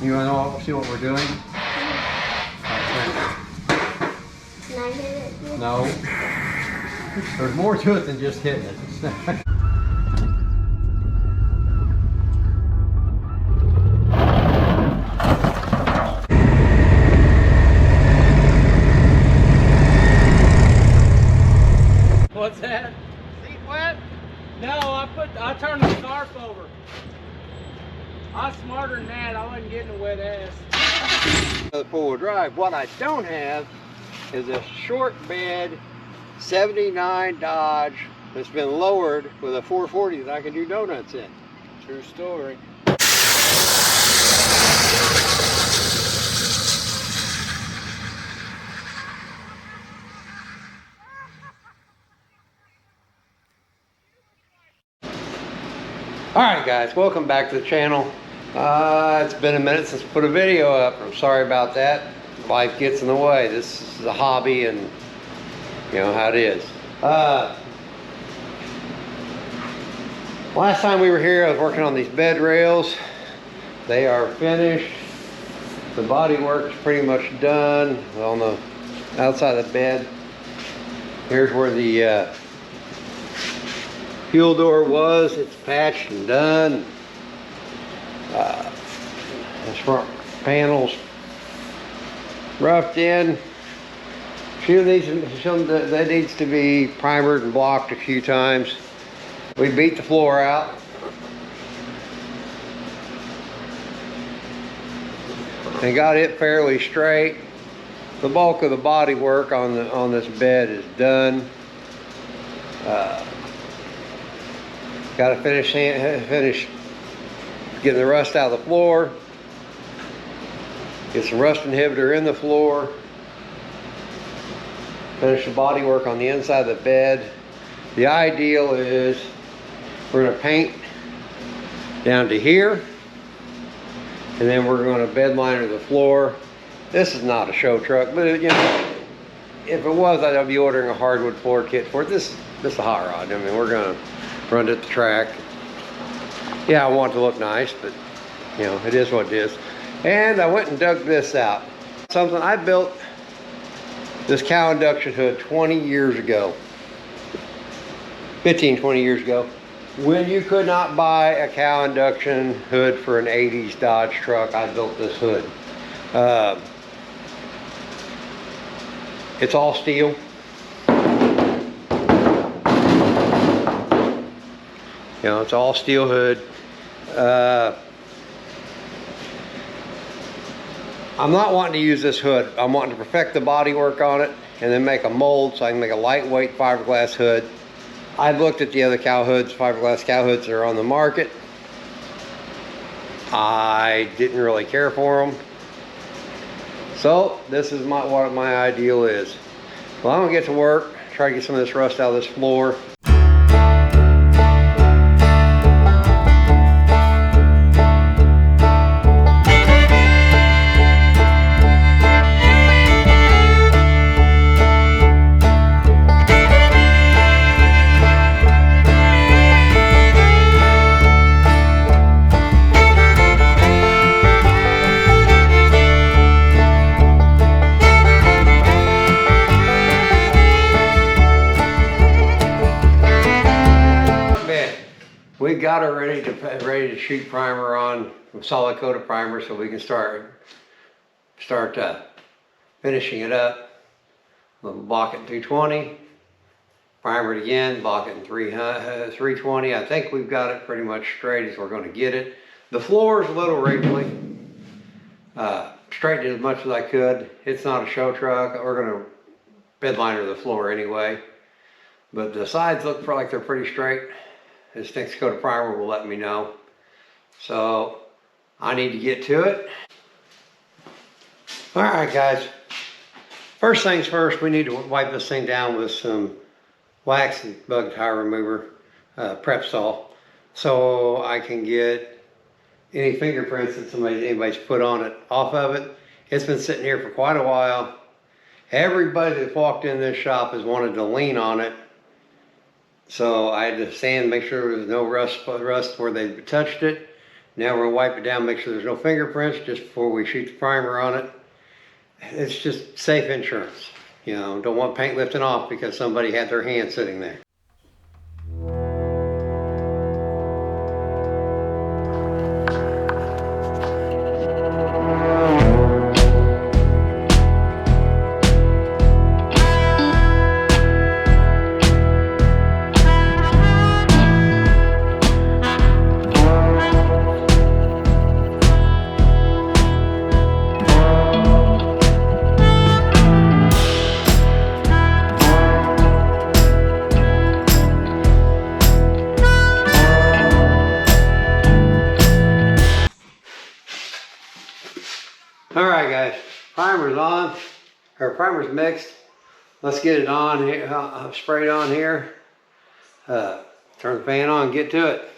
You want to see what we're doing? Can I hit it? No. There's more to it than just hitting it. What's that? Seat wet? No, I turned the scarf over. I was smarter than that. I wasn't getting a wet ass. The four-wheel drive. What I don't have is a short bed 79 Dodge that's been lowered with a 440 that I can do donuts in. True story. Alright guys, welcome back to the channel. It's been a minute since I put a video up. I'm sorry about that. Life gets in the way. This is a hobby and you know how it is. Last time we were here I was working on these bed rails. They are finished. The body work is pretty much done on the outside of the bed. Here's where the fuel door was. It's patched and done. This front panels roughed in. A few of these, that needs to be primered and blocked a few times. We beat the floor out. And got it fairly straight. The bulk of the body work on this bed is done. Got to finish getting the rust out of the floor. Get some rust inhibitor in the floor. Finish the body work on the inside of the bed. The ideal is we're going to paint down to here, and then we're going to bed liner the floor. This is not a show truck, but you know, if it was, I'd be ordering a hardwood floor kit for it. This is a hot rod. I mean, we're going to run it at the track. Yeah, I want it to look nice, but you know, it is what it is. And I went and dug this out. Something I built this cow induction hood 20 years ago. 15, 20 years ago. When you could not buy a cow induction hood for an 80s Dodge truck, I built this hood. It's all steel. You know, it's all steel hood. I'm not wanting to use this hood. I'm wanting to perfect the body work on it and then make a mold so I can make a lightweight fiberglass hood. I've looked at the other cow hoods, fiberglass cow hoods that are on the market. I didn't really care for them. So this is what my ideal is. Well, I'm gonna get to work, try to get some of this rust out of this floor. We got her ready to shoot primer on, solid coat of primer, so we can start finishing it up. We'll block it in 220, primer it again, block it in 320. I think we've got it pretty much straight as we're going to get it. The floor is a little wrinkly. Straightened it as much as I could. It's not a show truck. We're going to bed liner the floor anyway. But the sides look like they're pretty straight. This next coat of primer will let me know. So I need to get to it. All right, guys. First things first, we need to wipe this thing down with some wax and bug tire remover, prep sol, so I can get any fingerprints that anybody's put on it off of it. It's been sitting here for quite a while. Everybody that walked in this shop has wanted to lean on it. So I had to sand, make sure there was no rust where they touched it. Now we're gonna wipe it down, make sure there's no fingerprints just before we shoot the primer on it. It's just safe insurance. You know, don't want paint lifting off because somebody had their hand sitting there. All right, guys, primer's on, or primer's mixed. Let's get it on here, sprayed on here. Turn the fan on, get to it.